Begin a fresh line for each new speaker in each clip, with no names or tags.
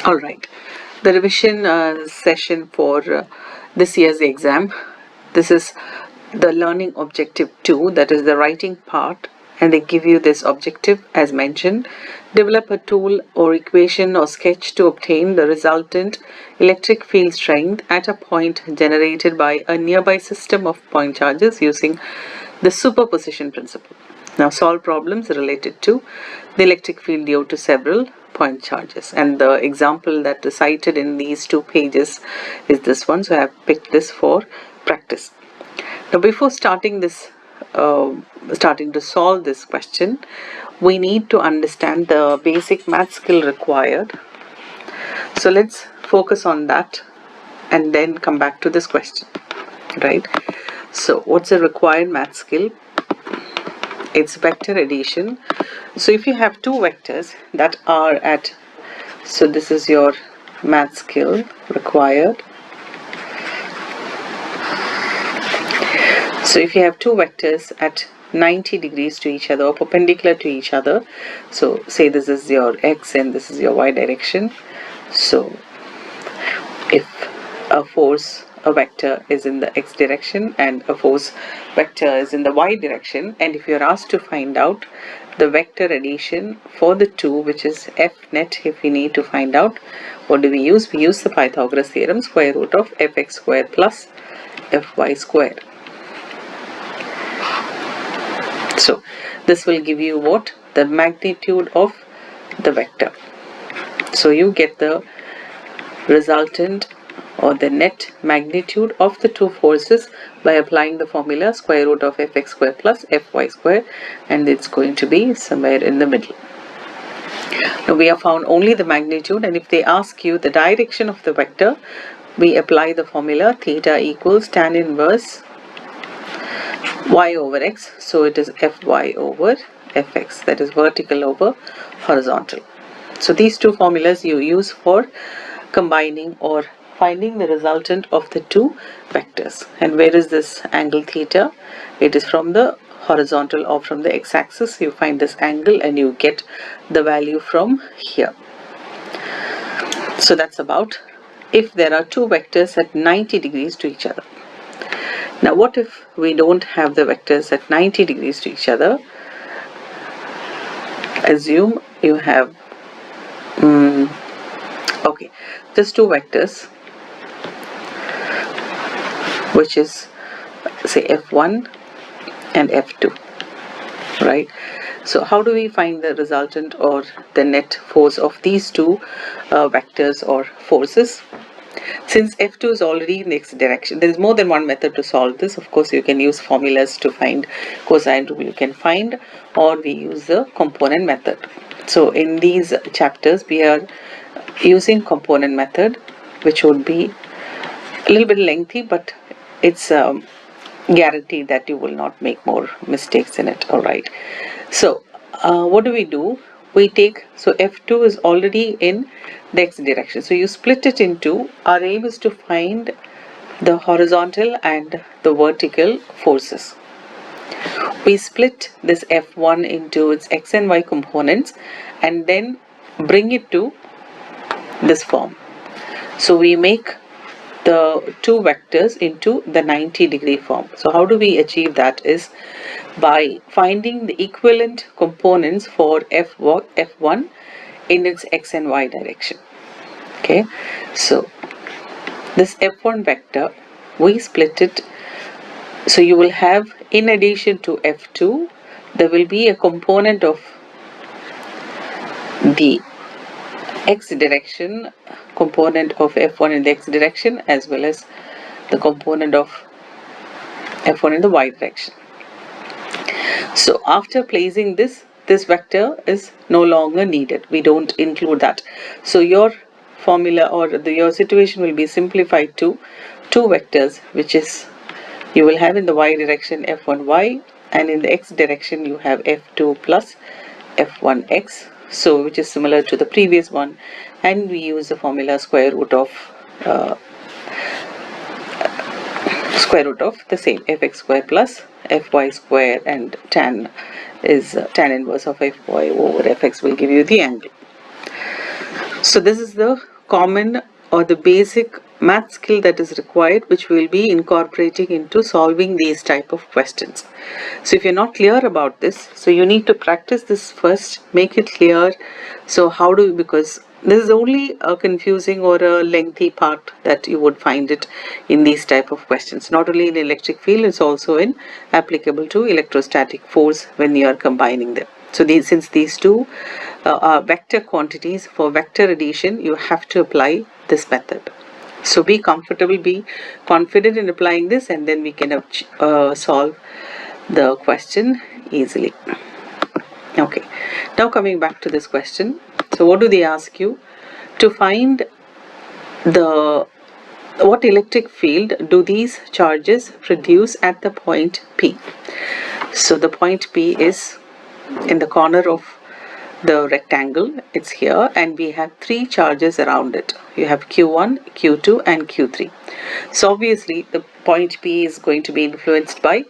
Alright, the revision session for this year's exam. This is the learning objective 2, that is the writing part, and they give you this objective as mentioned. Develop a tool or equation or sketch to obtain the resultant electric field strength at a point generated by a nearby system of point charges using the superposition principle. Now solve problems related to the electric field due to several point charges, and the example that is cited in these 2 pages is this one, so I have picked this for practice. Now before starting to solve this question, we need to understand the basic math skill required. So let's focus on that and then come back to this question, right? So what's the required math skill? It's vector addition. So if you have 2 vectors that are at, so this is your math skill required. So if you have 2 vectors at 90 degrees to each other or perpendicular to each other, so say this is your x and this is your y direction. So if a vector is in the x direction and a force vector is in the y direction, and if you are asked to find out the vector addition for the 2, which is f net, if we need to find out, what do we use? We use the Pythagoras theorem, square root of fx square plus fy square. So this will give you what? The magnitude of the vector. So you get the resultant or the net magnitude of the 2 forces by applying the formula square root of fx square plus fy square, and it's going to be somewhere in the middle. Now we have found only the magnitude, and if they ask you the direction of the vector, we apply the formula theta equals tan inverse y over x, so it is fy over fx, that is vertical over horizontal. So these 2 formulas you use for combining or finding the resultant of the 2 vectors. And where is this angle theta? It is from the horizontal or from the x-axis. You find this angle and you get the value from here. So that's about if there are 2 vectors at 90 degrees to each other. Now what if we don't have the vectors at 90 degrees to each other? Assume you have okay, just 2 vectors, which is say f1 and f2, right? So how do we find the resultant or the net force of these 2 vectors or forces? Since f2 is already in the x direction, there is more than one method to solve this. Of course, you can use formulas to find cosine rule, you can find, or we use the component method. So in these chapters, we are using component method, which would be a little bit lengthy, but it's guaranteed that you will not make more mistakes in it. Alright, so what do? We take, so f2 is already in the x direction, so you split it into, our aim is to find the horizontal and the vertical forces. We split this f1 into its x and y components and then bring it to this form. So we make the 2 vectors into the 90-degree form. So how do we achieve that? Is by finding the equivalent components for f1 in its x and y direction. Okay, so this f1 vector, we split it, so you will have, in addition to f2, there will be a component of the x direction, component of f1 in the x direction, as well as the component of f1 in the y direction. So after placing this vector is no longer needed, we don't include that. So your formula or your situation will be simplified to 2 vectors, which is you will have in the y direction f1y, and in the x direction you have f2 plus f1x, so which is similar to the previous one, and we use the formula square root of the same, fx square plus fy square, and tan is tan inverse of fy over fx will give you the angle. So this is the common or the basic math skill that is required, which we will be incorporating into solving these type of questions. So if you're not clear about this, so you need to practice this first, make it clear. So how do you, because this is only a confusing or a lengthy part that you would find it in these type of questions. Not only in electric field, it's also in applicable to electrostatic force when you are combining them. So since these two are vector quantities, for vector addition you have to apply this method. So be comfortable, be confident in applying this, and then we can solve the question easily. Okay, now coming back to this question. So what do they ask you? To find what electric field do these charges produce at the point P? So the point P is in the corner of the rectangle, it's here, and we have three charges around it. You have Q1, Q2 and Q3. So obviously the point P is going to be influenced by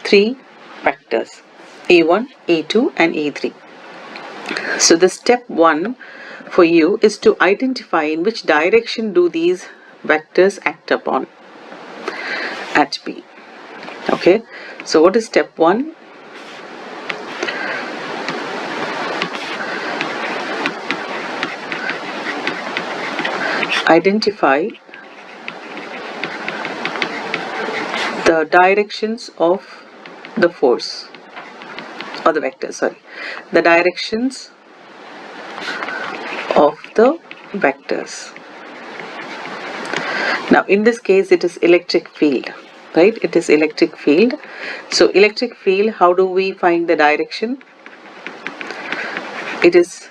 three vectors, E1, E2 and E3. So the step 1 for you is to identify in which direction do these vectors act upon at P. Okay, so what is step 1? Identify the directions of the force or the vectors, the directions of the vectors. Now in this case it is electric field, right? It is electric field. So electric field, how do we find the direction? It is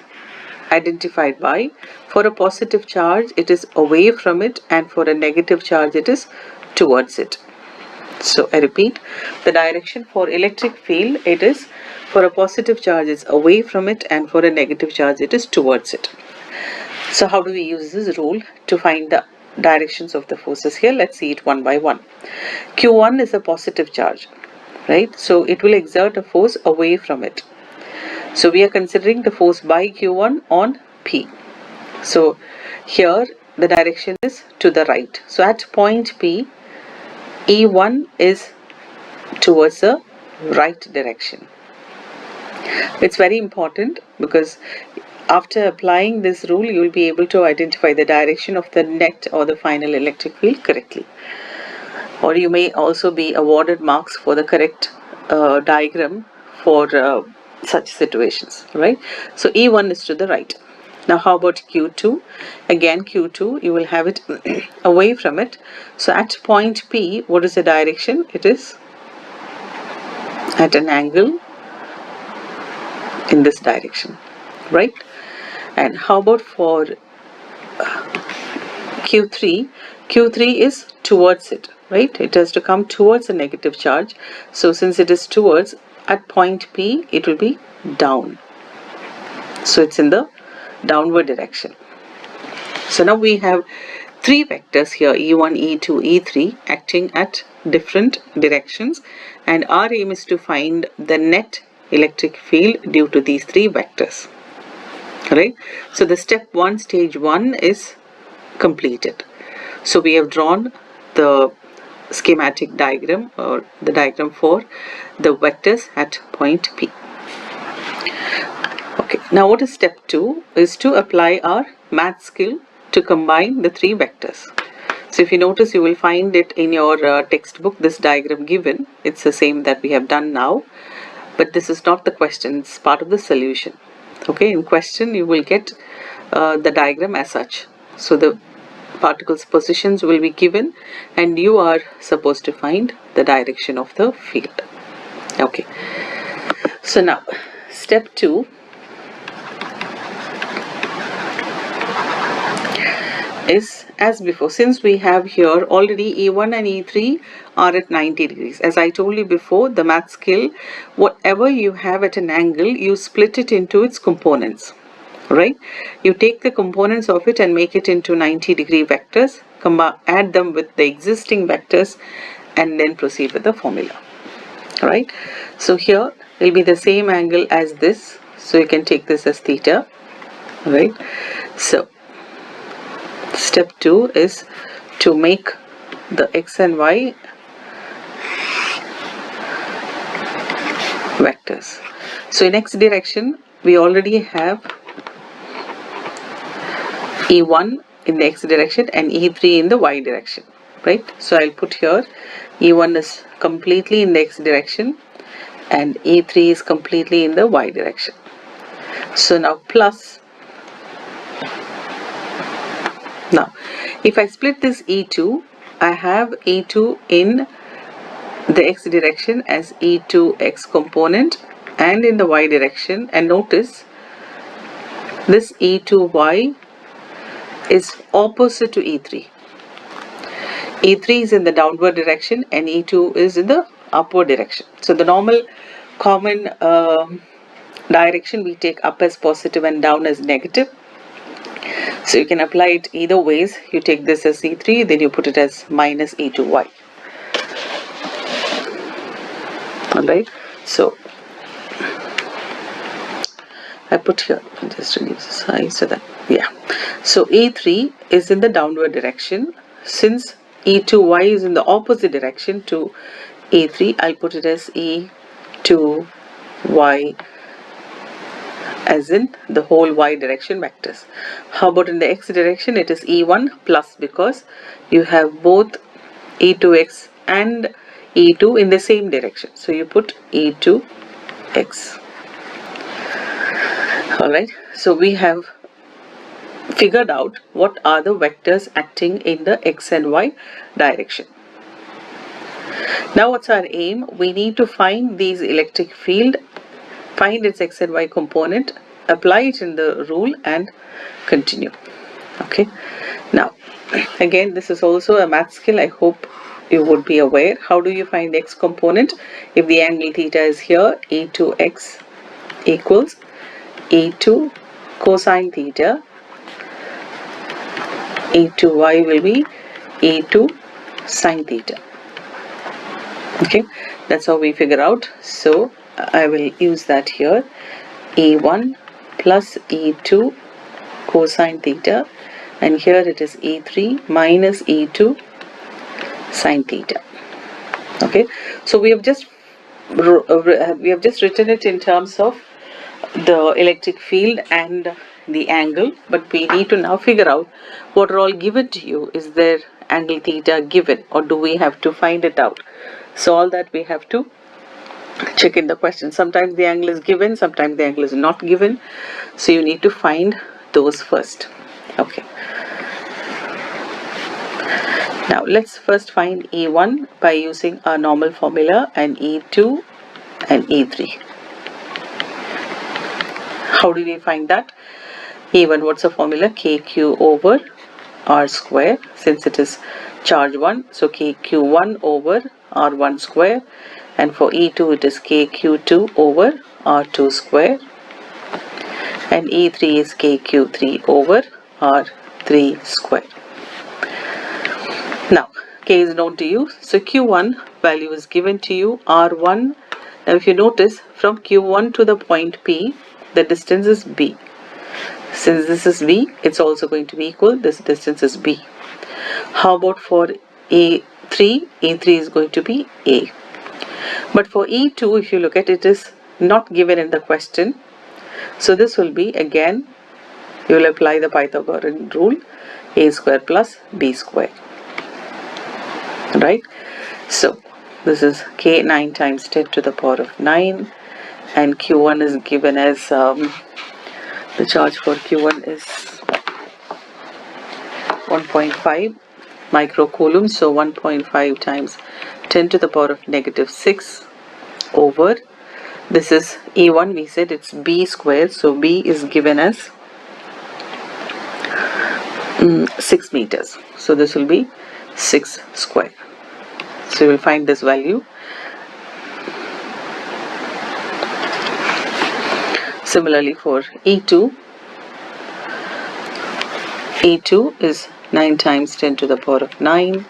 identified by, for a positive charge it is away from it, and for a negative charge it is towards it. So I repeat, the direction for electric field, it is for a positive charge it's away from it, and for a negative charge it is towards it. So how do we use this rule to find the directions of the forces here? Let's see it one by one. Q1 is a positive charge, right? So it will exert a force away from it. So we are considering the force by Q1 on P. So here the direction is to the right. So at point P, E1 is towards the right direction. It's very important because after applying this rule you will be able to identify the direction of the net or the final electric field correctly. Or you may also be awarded marks for the correct diagram for such situations, right? So E1 is to the right. Now how about Q2? Again Q2, you will have it away from it. So at point P, what is the direction? It is at an angle in this direction, right? And how about for Q3? Q3 is towards it, right? It has to come towards a negative charge. So since it is towards, at point P, it will be down. So it's in the downward direction. So now we have three vectors here, E1, E2, E3, acting at different directions, and our aim is to find the net electric field due to these three vectors. Right? So the step 1, stage 1 is completed. So we have drawn the schematic diagram or the diagram for the vectors at point P. Okay, now what is step 2? Is to apply our math skill to combine the three vectors. So if you notice, you will find it in your textbook, this diagram given. It's the same that we have done now, but this is not the question, it's part of the solution. Okay, in question you will get the diagram as such. So the particles positions will be given and you are supposed to find the direction of the field. Okay, so now step 2 is as before. Since we have here already E1 and E3 are at 90 degrees. As I told you before, the math skill, whatever you have at an angle, you split it into its components, right? You take the components of it and make it into 90-degree vectors, add them with the existing vectors, and then proceed with the formula, right? So here will be the same angle as this, so you can take this as theta, right? So step 2 is to make the x and y vectors. So in x direction we already have E1 in the x direction and E3 in the y direction, right? So I'll put here E1 is completely in the x direction and E3 is completely in the y direction. So now plus, now if I split this E2, I have E2 in the x direction as E2x component and in the y direction, and notice this E2y is opposite to E3. E3 is in the downward direction and E2 is in the upward direction. So the normal common direction we take up as positive and down as negative. So you can apply it either ways. You take this as E3, then you put it as minus E2y. Alright, so I put here, just reduce the size so that, yeah. So E3 is in the downward direction. Since E2y is in the opposite direction to E3, I'll put it as E2y as in the whole y direction vectors. How about in the x direction? It is E1 plus, because you have both E2x and E2 in the same direction. So you put E2x. Alright, so we have figured out what are the vectors acting in the x and y direction. Now what's our aim? We need to find these electric field, find its x and y component, apply it in the rule and continue. Okay, now again this is also a math skill. I hope you would be aware. How do you find the x component? If the angle theta is here, E2x equals E2 cosine theta, E2y will be E2 sine theta. Okay, that's how we figure out. So I will use that here, E1 plus E2 cosine theta, and here it is E3 minus E2 sine theta. Okay, so we have just written it in terms of the electric field and the angle, but we need to now figure out what are all given to you. Is there angle theta given, or do we have to find it out? So all that we have to check in the question. Sometimes the angle is given, sometimes the angle is not given, so you need to find those first. Okay, now let's first find E1 by using our normal formula, and E2 and E3. How do we find that? E1, what's the formula? KQ over R square, since it is charge 1, so KQ1 over R1 square, and for E2 it is KQ2 over R2 square, and E3 is KQ3 over R3 square. Now K is known to you, so Q1 value is given to you, R1. Now if you notice, from Q1 to the point P, the distance is B. Since this is B, it's also going to be equal, this distance is B. How about for E3? E3 is going to be A. But for E2, if you look at it, is not given in the question. So this will be, again, you will apply the Pythagorean rule, A square plus B square. Right? So this is K 9 times 10 to the power of 9, and Q1 is given as, the charge for Q1 is 1.5 microcoulombs, so 1.5 times 10 to the power of negative 6 over, this is E1, we said it's B squared, so B is given as 6 meters, so this will be 6 square. So you will find this value. Similarly for E2, E2 is 9 times 10 to the power of 9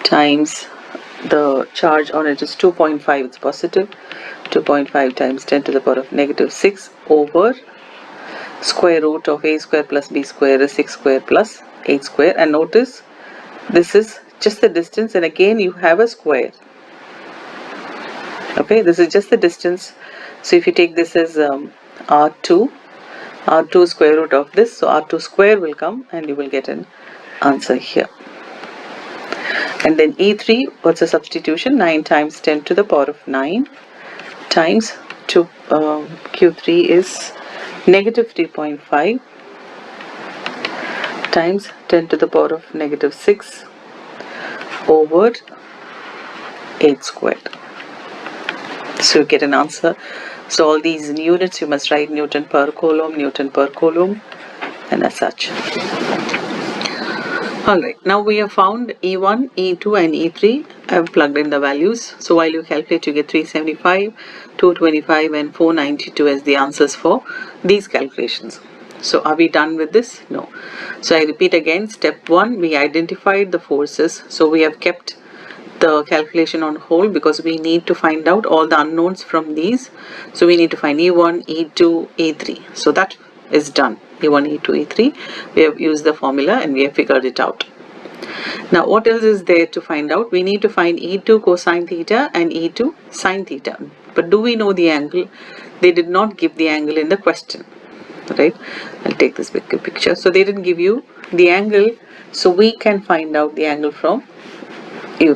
times the charge on it is 2.5, it's positive, 2.5 times 10 to the power of negative 6 over square root of a square plus b square is 6 square plus 8 square, and notice this is just the distance, and again you have a square. Okay, this is just the distance. So if you take this as r2 square root of this, so r2 square will come and you will get an answer here. And then e3, what's the substitution? 9 times 10 to the power of 9 times q3 is negative 3.5 times 10 to the power of negative 6 over 8 squared. So you get an answer. So all these units you must write Newton per Coulomb, and as such. Alright, now we have found E1, E2 and E3. I have plugged in the values. So while you calculate, you get 375, 225 and 492 as the answers for these calculations. So are we done with this? No. So I repeat again, step 1, we identified the forces. So we have kept the calculation on hold because we need to find out all the unknowns from these. So we need to find E1, E2, E3. So that is done. E1, E2, E3. We have used the formula and we have figured it out. Now what else is there to find out? We need to find E2 cosine theta and E2 sine theta. But do we know the angle? They did not give the angle in the question. Right? I'll take this big picture. So they didn't give you the angle. So we can find out the angle from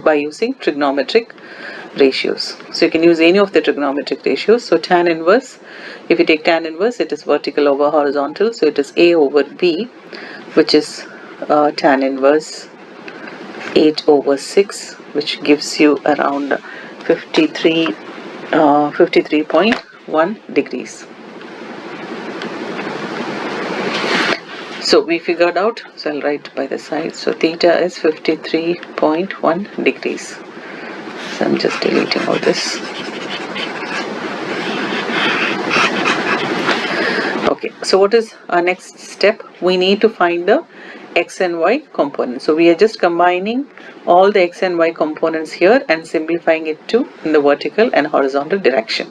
by using trigonometric ratios. So you can use any of the trigonometric ratios. So tan inverse, if you take tan inverse, it is vertical over horizontal. So it is A over B, which is tan inverse 8 over 6, which gives you around 53.1 degrees. So we figured out, so I'll write by the side, so theta is 53.1 degrees. So I'm just deleting all this. Okay, so what is our next step? We need to find the x and y components. So we are just combining all the x and y components here and simplifying it to in the vertical and horizontal direction.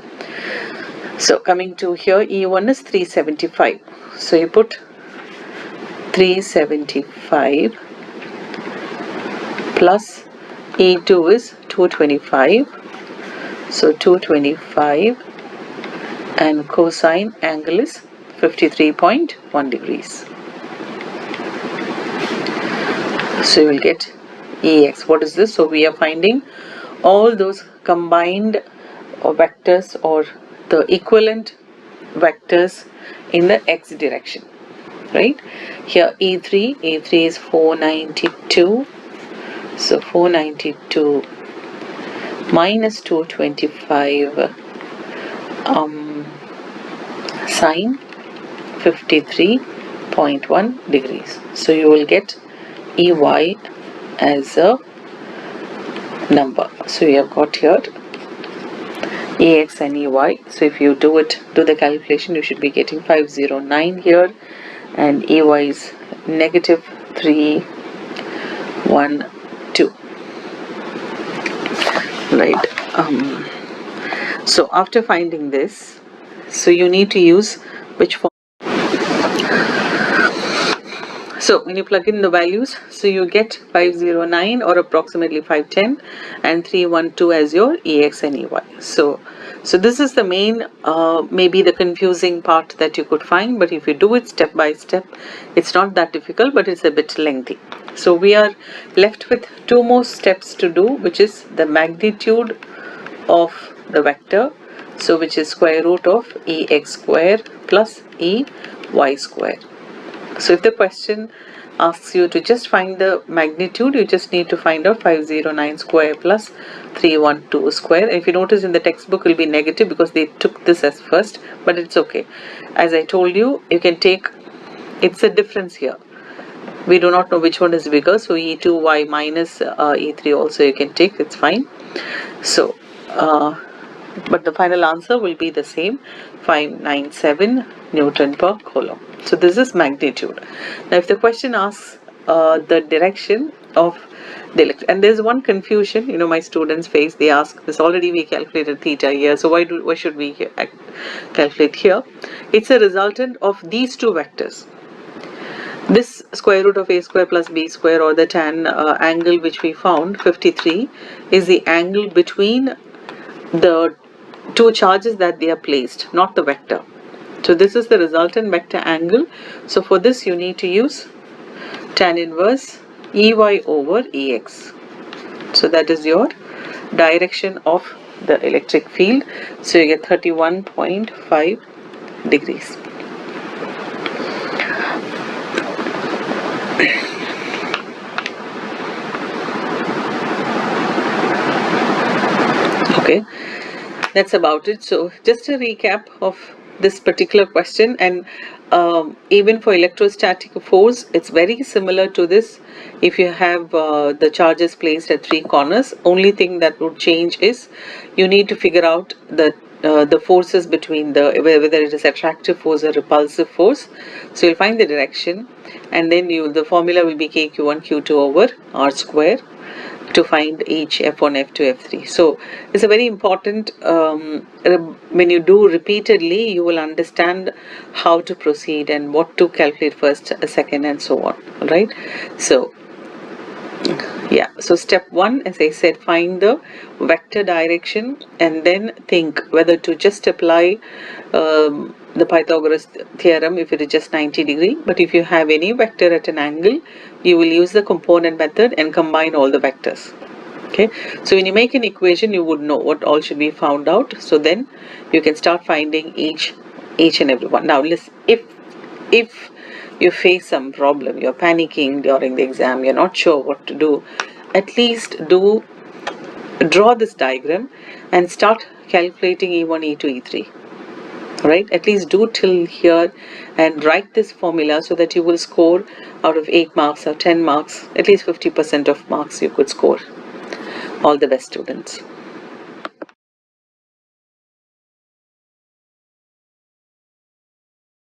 So coming to here, E1 is 375. So you put 375 plus E2 is 225. So 225 and cosine angle is 53.1 degrees. So you will get EX. What is this? So we are finding all those combined vectors or the equivalent vectors in the x direction. Right? Here E3 is 492. So 492 minus 225 sine 53.1 degrees. So you will get EY as a number. So you have got here EX and EY. So if you do the calculation, you should be getting 509 here, and EY is negative 312. Right. So after finding this, so you need to use which form? So when you plug in the values, so you get 509 or approximately 510 and 312 as your EX and EY. So this is the main, maybe the confusing part that you could find, but if you do it step by step, it's not that difficult, but it's a bit lengthy. So we are left with two more steps to do, which is the magnitude of the vector, so which is square root of EX square plus EY square. So if the question asks you to just find the magnitude, you just need to find out 509 square plus 312 square. And if you notice in the textbook, it will be negative because they took this as first, but it's okay. As I told you, you can take, it's a difference here. We do not know which one is bigger, so E2y minus E3 also you can take, it's fine. So, but the final answer will be the same, 597 Newton per Coulomb. So this is magnitude. Now if the question asks the direction, of the electric. And there's one confusion, my students face. They ask, this already we calculated theta here, so why should we calculate here? It's a resultant of these two vectors. This square root of a square plus b square, or the tan angle which we found 53, is the angle between the two charges that they are placed, not the vector. So this is the resultant vector angle. So for this you need to use tan inverse Ey over Ex. So that is your direction of the electric field. So you get 31.5 degrees. Okay, that's about it. So just a recap of this particular question, and even for electrostatic force, it's very similar to this. If you have the charges placed at three corners, only thing that would change is you need to figure out the forces between whether it is attractive force or repulsive force. So you'll find the direction, and then the formula will be kq1 q2 over r square to find each f1, f2, f3. So it's a very important, when you do repeatedly, you will understand how to proceed and what to calculate first, second, and so on. All right. So yeah, so step 1, as I said, find the vector direction and then think whether to just apply the Pythagoras theorem if it is just 90 degree. But if you have any vector at an angle, you will use the component method and combine all the vectors. Okay, so when you make an equation, you would know what all should be found out. So then you can start finding each and every one. Now listen, if you face some problem, you're panicking during the exam, you're not sure what to do, at least draw this diagram and start calculating E1, E2, E3. Right? At least do till here and write this formula so that you will score out of 8 marks or 10 marks, at least 50% of marks you could score. All the best, students.